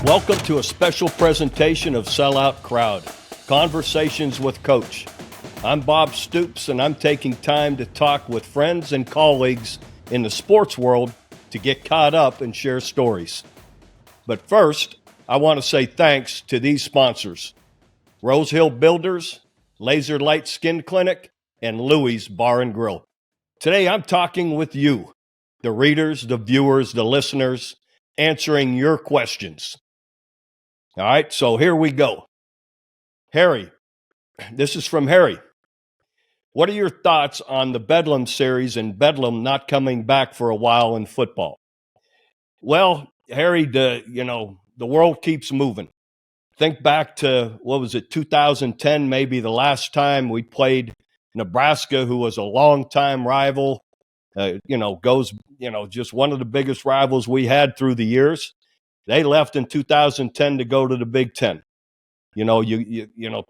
Welcome to a special presentation of Sellout Crowd, Conversations with Coach. I'm Bob Stoops, and I'm taking time to talk with friends and colleagues in the sports world to get caught up and share stories. But first, I want to say thanks to these sponsors: Rose Hill Builders, Laser Light Skin Clinic, and Louie's Bar and Grill. Today, I'm talking with you, the readers, the viewers, the listeners, answering your questions. All right, so here we go. Harry, this is from Harry. What are your thoughts on the Bedlam series and Bedlam not coming back for a while in football? Well, Harry, the world keeps moving. Think back to, 2010, maybe the last time we played Nebraska, who was a longtime rival, just one of the biggest rivals we had through the years. They left in 2010 to go to the Big Ten.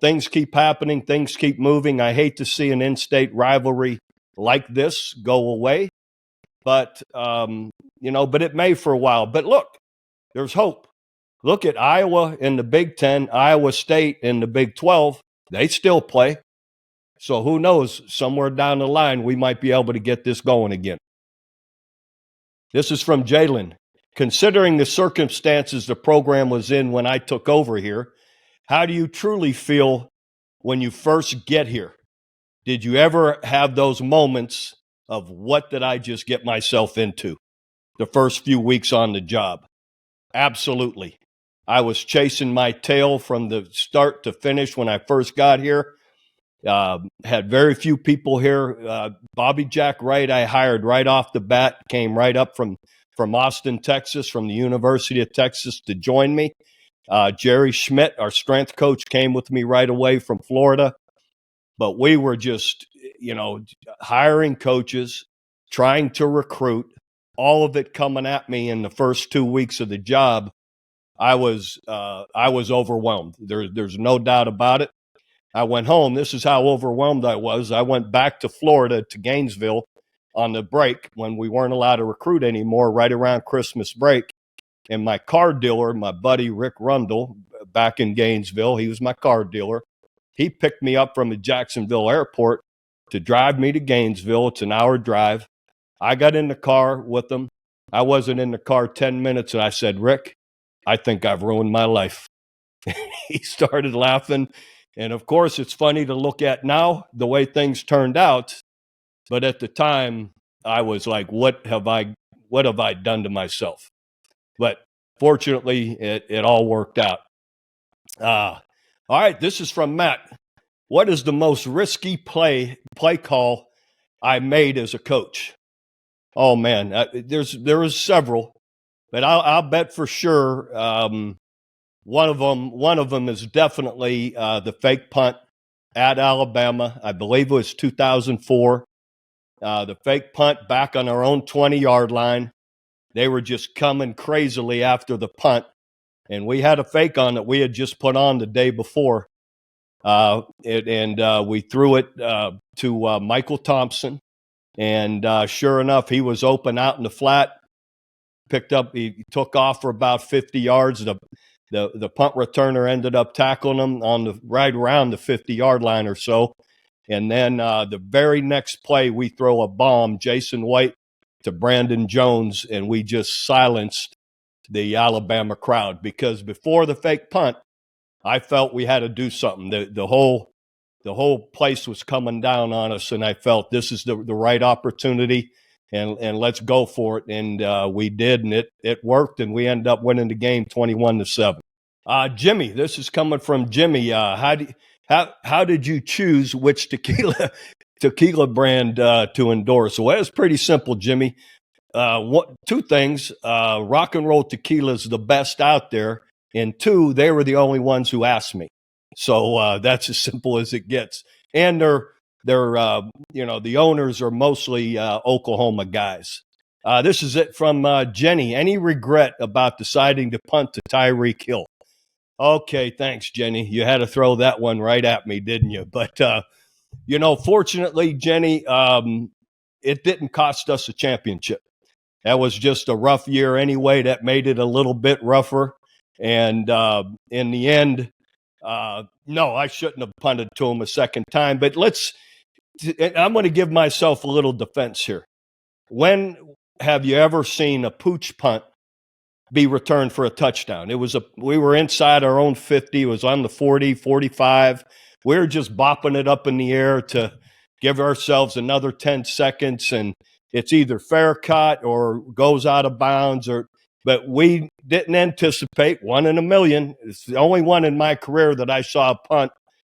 Things keep happening, things keep moving. I hate to see an in-state rivalry like this go away, but it may for a while. But look, there's hope. Look at Iowa in the Big Ten, Iowa State in the Big 12. They still play. So who knows? Somewhere down the line, we might be able to get this going again. This is from Jalen. Considering the circumstances the program was in when I took over here, how do you truly feel when you first get here? Did you ever have those moments of what did I just get myself into the first few weeks on the job? Absolutely. I was chasing my tail from the start to finish when I first got here. Had very few people here. Bobby Jack Wright, I hired right off the bat, came right up from Austin, Texas, from the University of Texas to join me. Jerry Schmidt, our strength coach, came with me right away from Florida. But we were just, hiring coaches, trying to recruit, all of it coming at me in the first 2 weeks of the job. I was overwhelmed. There's no doubt about it. I went home. This is how overwhelmed I was. I went back to Florida, to Gainesville, on the break when we weren't allowed to recruit anymore, right around Christmas break. And my car dealer, my buddy Rick Rundle, back in Gainesville, he was my car dealer. He picked me up from the Jacksonville airport to drive me to Gainesville. It's an hour drive. I got in the car with him. I wasn't in the car 10 minutes, and I said, Rick, I think I've ruined my life. He started laughing. And, of course, it's funny to look at now, the way things turned out. But at the time, I was like, what have I done to myself? But fortunately, it all worked out. All right, this is from Matt. What is the most risky play call I made as a coach? Oh, man, there is several. But I'll bet for sure one of them is definitely the fake punt at Alabama. I believe it was 2004. The fake punt back on our own 20-yard line. They were just coming crazily after the punt, and we had a fake on that we had just put on the day before. We threw it to Michael Thompson, and sure enough, he was open out in the flat. He took off for about 50 yards. The punt returner ended up tackling him on right around the 50-yard line or so. And then the very next play, we throw a bomb, Jason White to Brandon Jones, and we just silenced the Alabama crowd. Because before the fake punt, I felt we had to do something. The whole place was coming down on us, and I felt this is the right opportunity, and let's go for it. And we did, and it worked, and we ended up winning the game 21-7. Jimmy, this is coming from Jimmy. How did you choose which tequila brand to endorse? Well, it's pretty simple, Jimmy. Two things. Rock and roll tequila is the best out there. And two, they were the only ones who asked me. So that's as simple as it gets. And they're the owners are mostly Oklahoma guys. This is it from Jenny. Any regret about deciding to punt to Tyreek Hill? Okay, thanks, Jenny. You had to throw that one right at me, didn't you? But, fortunately, Jenny, it didn't cost us a championship. That was just a rough year anyway. That made it a little bit rougher. And in the end, no, I shouldn't have punted to him a second time. But I'm going to give myself a little defense here. When have you ever seen a pooch punt be returned for a touchdown? We were inside our own 50. It was on the 40, 45. We were just bopping it up in the air to give ourselves another 10 seconds, and it's either fair cut or goes out of bounds. But we didn't anticipate, one in a million. It's the only one in my career that I saw a punt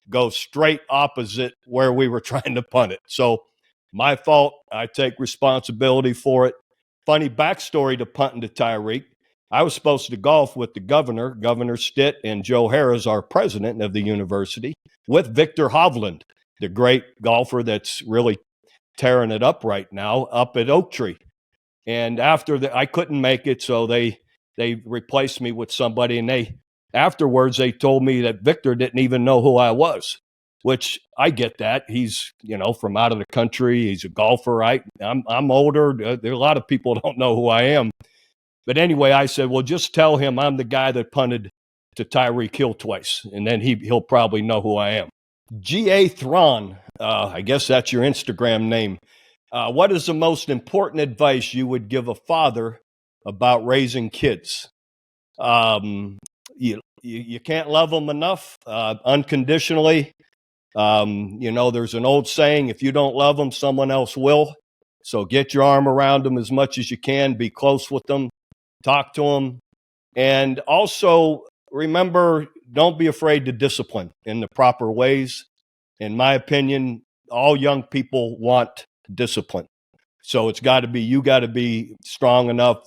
go straight opposite where we were trying to punt it. So my fault. I take responsibility for it. Funny backstory to punting to Tyreek. I was supposed to golf with the Governor Stitt, and Joe Harris, our president of the university, with Victor Hovland, the great golfer that's really tearing it up right now up at Oak Tree. And I couldn't make it, so they replaced me with somebody, and afterwards they told me that Victor didn't even know who I was, which I get that. He's, from out of the country. He's a golfer. I'm older. There are a lot of people don't know who I am. But anyway, I said, well, just tell him I'm the guy that punted to Tyreek Hill twice, and then he'll probably know who I am. G.A. Thrawn, I guess that's your Instagram name. What is the most important advice you would give a father about raising kids? You can't love them enough unconditionally. There's an old saying, if you don't love them, someone else will. So get your arm around them as much as you can. Be close with them. Talk to them. And also remember, don't be afraid to discipline in the proper ways. In my opinion, all young people want discipline. So you got to be strong enough,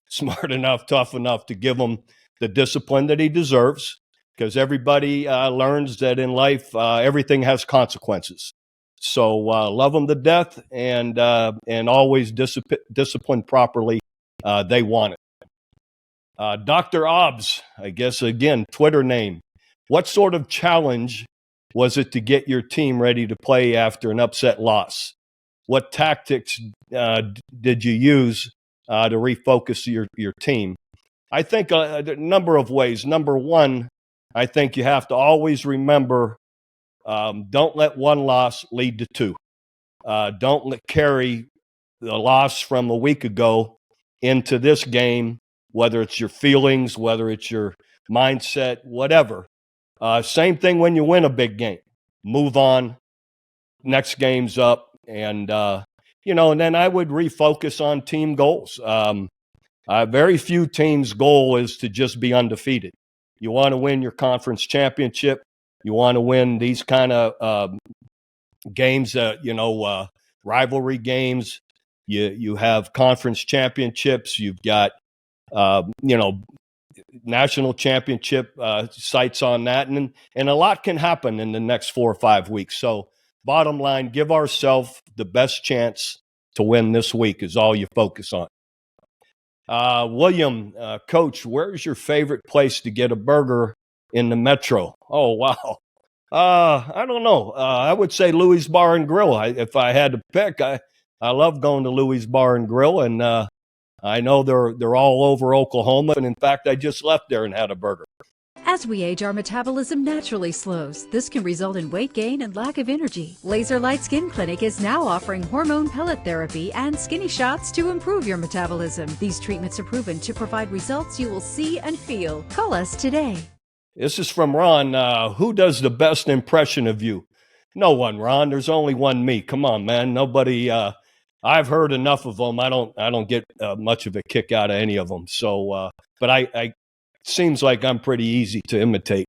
smart enough, tough enough to give him the discipline that he deserves, because everybody learns that in life, everything has consequences. So love them to death and always discipline properly. They want it. Dr. Obbs, I guess, again, Twitter name. What sort of challenge was it to get your team ready to play after an upset loss? What tactics did you use to refocus your team? I think a number of ways. Number one, I think you have to always remember, don't let one loss lead to two. Don't carry the loss from a week ago into this game, whether it's your feelings, whether it's your mindset, whatever. Same thing when you win a big game. Move on. Next game's up. And, and then I would refocus on team goals. Very few teams' goal is to just be undefeated. You want to win your conference championship. You want to win these kind of games, rivalry games. You have conference championships. You've got, national championship sights on that. And a lot can happen in the next 4 or 5 weeks. So bottom line, give ourselves the best chance to win this week is all you focus on. William, Coach, where's your favorite place to get a burger in the metro? Oh, wow. I don't know. I would say Louis Bar and Grill. If I had to pick, I love going to Louis Bar and Grill, and I know they're all over Oklahoma, and in fact, I just left there and had a burger. As we age, our metabolism naturally slows. This can result in weight gain and lack of energy. Laser Light Skin Clinic is now offering hormone pellet therapy and skinny shots to improve your metabolism. These treatments are proven to provide results you will see and feel. Call us today. This is from Ron. Who does the best impression of you? No one, Ron. There's only one me. Come on, man. Nobody. I've heard enough of them. I don't get much of a kick out of any of them. So, but I seems like I'm pretty easy to imitate.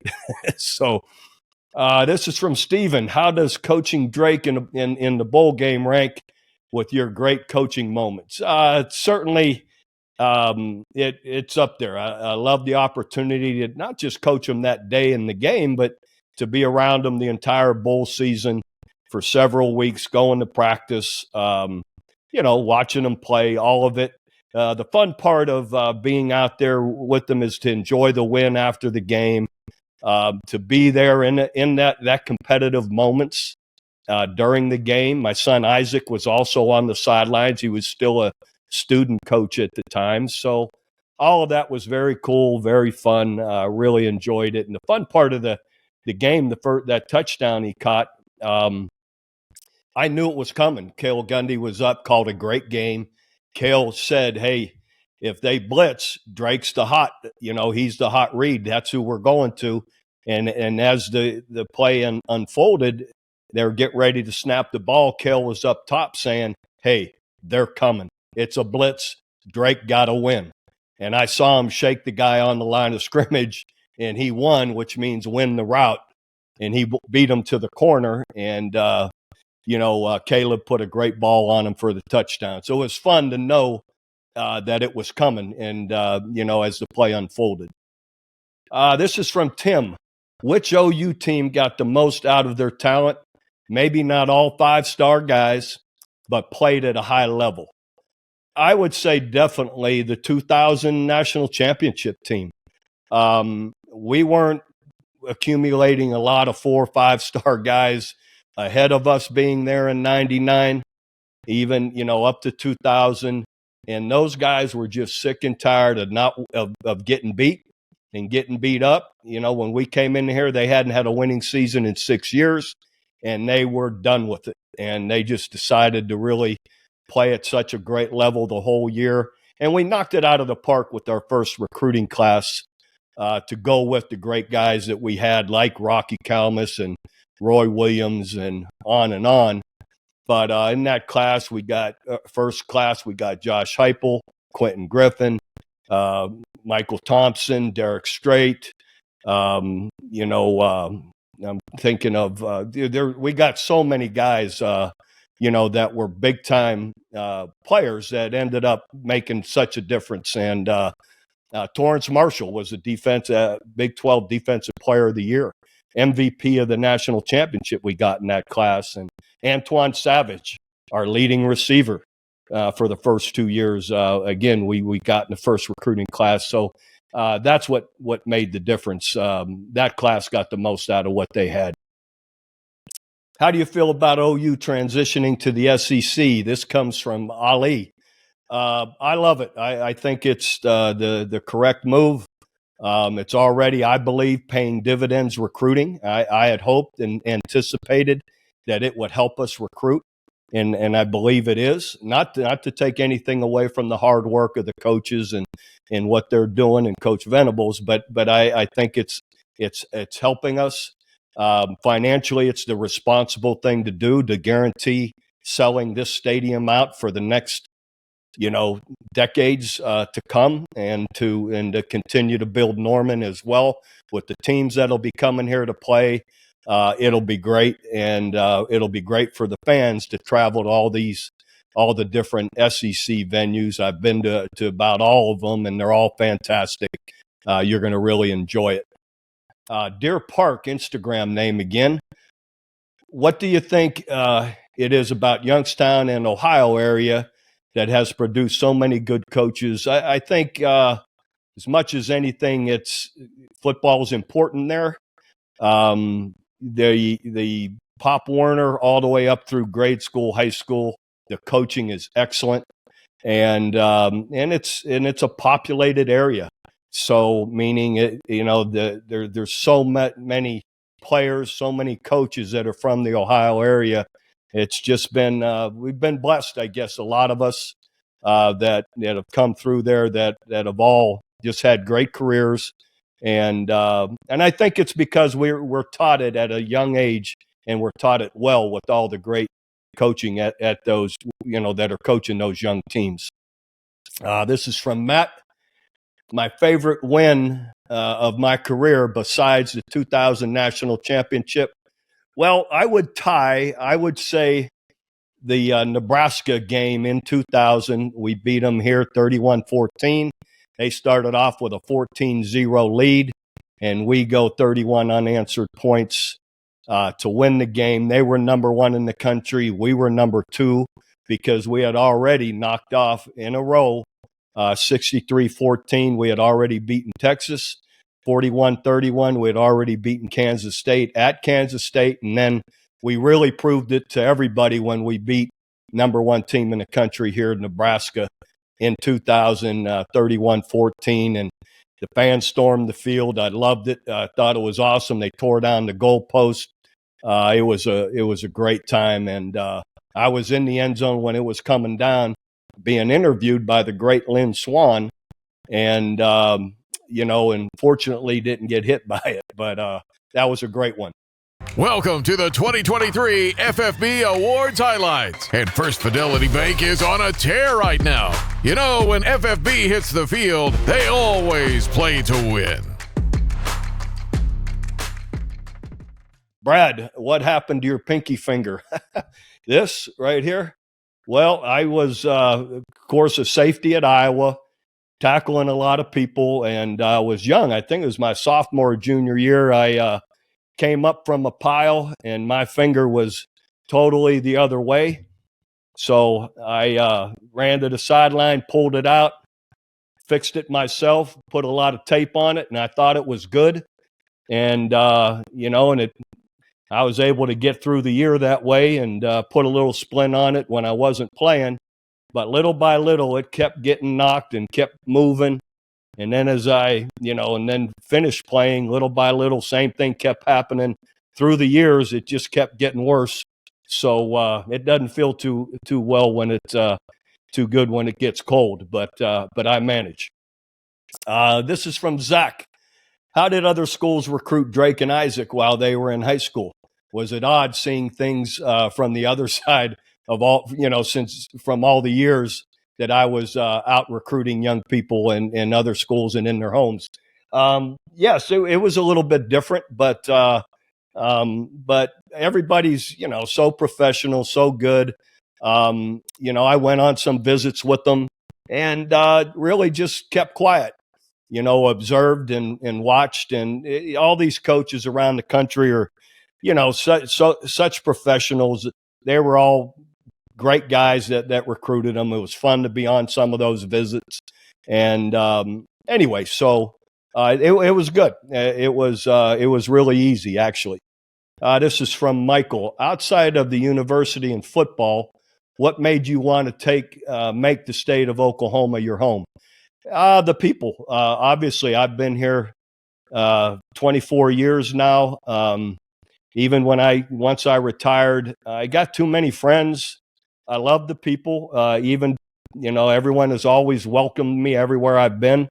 So, this is from Steven. How does coaching Drake in the bowl game rank with your great coaching moments? Certainly. It's up there. I love the opportunity to not just coach them that day in the game, but to be around them the entire bowl season for several weeks, going to practice, watching them play, all of it. The fun part of being out there with them is to enjoy the win after the game, to be there in that competitive moments during the game. My son Isaac was also on the sidelines. He was still a student coach at the time. So all of that was very cool, very fun. Really enjoyed it. And the fun part of the game, that touchdown he caught, I knew it was coming. Cale Gundy was up, called a great game. Cale said, hey, if they blitz, Drake's he's the hot read. That's who we're going to. And as the play unfolded, they were getting ready to snap the ball. Cale was up top saying, hey, they're coming. It's a blitz. Drake got to win. And I saw him shake the guy on the line of scrimmage, and he won, which means win the route. And he beat him to the corner. And, Caleb put a great ball on him for the touchdown. So it was fun to know that it was coming and, as the play unfolded. This is from Tim. Which OU team got the most out of their talent? Maybe not all 5-star guys, but played at a high level. I would say definitely the 2000 national championship team. We weren't accumulating a lot of 4 or 5-star guys ahead of us being there in 99, even, up to 2000. And those guys were just sick and tired of getting beat and getting beat up. When we came in here, they hadn't had a winning season in 6 years, and they were done with it. And they just decided to really play at such a great level the whole year. And we knocked it out of the park with our first recruiting class to go with the great guys that we had, like Rocky Kalmus and Roy Williams and on and on. But in that class, we got first class, we got Josh Heupel, Quentin Griffin, Michael Thompson, Derek Strait. I'm thinking of we got so many guys, that were big time players that ended up making such a difference. And Torrance Marshall was a Big 12 Defensive Player of the Year, MVP of the national championship we got in that class. And Antoine Savage, our leading receiver for the first 2 years. Again, we got in the first recruiting class. So that's what made the difference. That class got the most out of what they had. How do you feel about OU transitioning to the SEC? This comes from Ali. I love it. I think it's the correct move. It's already, I believe, paying dividends recruiting. I had hoped and anticipated that it would help us recruit, and I believe it is. Not to take anything away from the hard work of the coaches and what they're doing and Coach Venables, but I think it's helping us. Financially, it's the responsible thing to do, to guarantee selling this stadium out for the next decades to come, and to continue to build Norman as well with the teams that'll be coming here to play. It'll be great, and it'll be great for the fans to travel to all the different SEC venues. I've been to about all of them, and they're all fantastic. You're going to really enjoy it. Deer Park, Instagram name again. What do you think it is about Youngstown and Ohio area that has produced so many good coaches? I think as much as anything, football is important there. The Pop Warner all the way up through grade school, high school, the coaching is excellent, and it's a populated area. So meaning there's so many players, so many coaches that are from the Ohio area. It's just been we've been blessed, I guess, a lot of us that have come through there that have all just had great careers, and I think it's because we're taught it at a young age, and we're taught it well with all the great coaching at those that are coaching those young teams. This is from Matt. My favorite win of my career, besides the 2000 national championship, well, I would say the Nebraska game in 2000. We beat them here 31-14. They started off with a 14-0 lead, and we go 31 unanswered points to win the game. They were number 1 in the country. We were number 2 because we had already knocked off in a row 63-14. We had already beaten Texas. 41-31. We had already beaten Kansas State at Kansas State. And then we really proved it to everybody when we beat number 1 team in the country here in Nebraska in 2031-14, and the fans stormed the field. I loved it. I thought it was awesome. They tore down the goalpost. It was a great time, and I was in the end zone when it was coming down, being interviewed by the great Lynn Swan, and and fortunately didn't get hit by it, but that was a great one. Welcome to the 2023 FFB Awards highlights. And First Fidelity Bank is on a tear right now. You know, when FFB hits the field, they always play to win. Brad, what happened to your pinky finger? This right here? Well, I was, of course, a safety at Iowa, tackling a lot of people, and I was young. I think it was my sophomore or junior year. I came up from a pile, and my finger was totally the other way. So I ran to the sideline, pulled it out, fixed it myself, put a lot of tape on it, and I thought it was good. And, I was able to get through the year that way and put a little splint on it when I wasn't playing. But little by little, it kept getting knocked and kept moving. And then as I, and then finished playing, little by little, same thing kept happening through the years. It just kept getting worse. So it doesn't feel too well when it's too good when it gets cold. But I manage. This is from Zach. How did other schools recruit Drake and Isaac while they were in high school? Was it odd seeing things from the other side of all, since from all the years that I was out recruiting young people in other schools and in their homes? Yes, it was a little bit different, but everybody's, so professional, so good. I went on some visits with them and really just kept quiet. Observed and watched, and all these coaches around the country are, such professionals. They were all great guys that recruited them. It was fun to be on some of those visits. And anyway, so it was good. It was really easy, actually. This is from Michael. Outside of the university and football, what made you want to make the state of Oklahoma your home? The people. Obviously, I've been here 24 years now. Even once I retired, I got too many friends. I love the people. Even, everyone has always welcomed me everywhere I've been.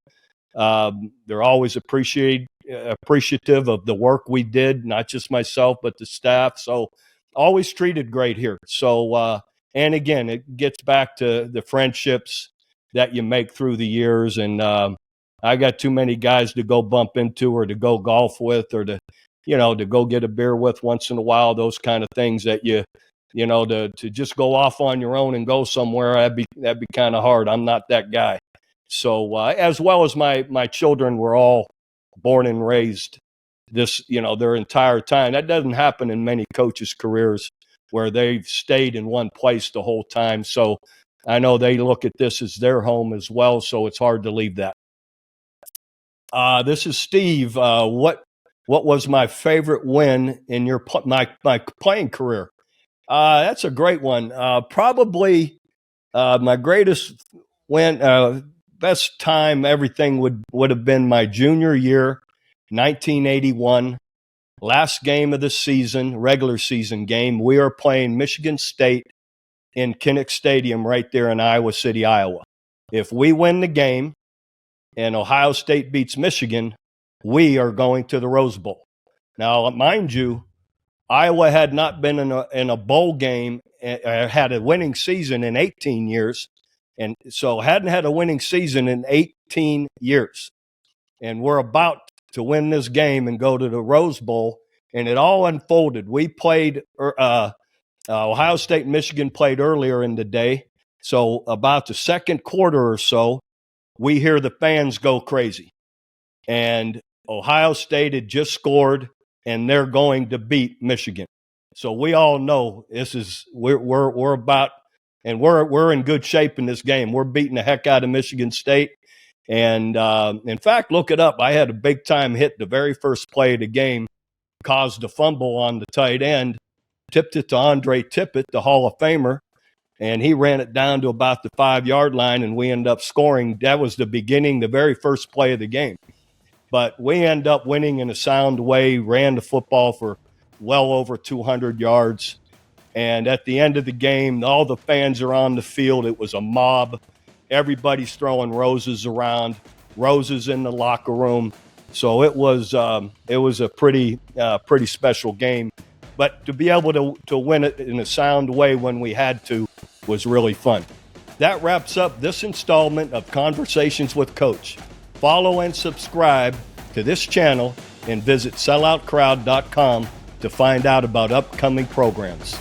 They're always appreciative of the work we did, not just myself, but the staff. So always treated great here. So, and again, it gets back to the friendships that you make through the years. And I got too many guys to go bump into or to go golf with or to go get a beer with once in a while, those kind of things that to just go off on your own and go somewhere, that'd be kind of hard. I'm not that guy. So as well as my children were all born and raised their entire time. That doesn't happen in many coaches' careers where they've stayed in one place the whole time. So I know they look at this as their home as well, so it's hard to leave that. This is Steve. What was my favorite win in my playing career? That's a great one. Probably my greatest win, best time, everything would have been my junior year, 1981, last game of the season, regular season game. We are playing Michigan State in Kinnick Stadium right there in Iowa City, Iowa. If we win the game and Ohio State beats Michigan, we are going to the Rose Bowl. Now, mind you, Iowa had not been in a bowl game, had a winning season in 18 years, and so hadn't had a winning season in 18 years. And we're about to win this game and go to the Rose Bowl, and it all unfolded. We played Ohio State and Michigan played earlier in the day, so about the second quarter or so, we hear the fans go crazy. And Ohio State had just scored, and they're going to beat Michigan. So we all know we're about, and we're in good shape in this game. We're beating the heck out of Michigan State. And in fact, look it up. I had a big time hit the very first play of the game, caused a fumble on the tight end, tipped it to Andre Tippett, the Hall of Famer. and he ran it down to about the 5-yard line, and we ended up scoring. That was the beginning, the very first play of the game. But we ended up winning in a sound way, ran the football for well over 200 yards. And at the end of the game, all the fans are on the field. It was a mob. Everybody's throwing roses around, roses in the locker room. So it was a pretty special game. But to be able to win it in a sound way when we had to was really fun. That wraps up this installment of Conversations with Coach. Follow and subscribe to this channel and visit selloutcrowd.com to find out about upcoming programs.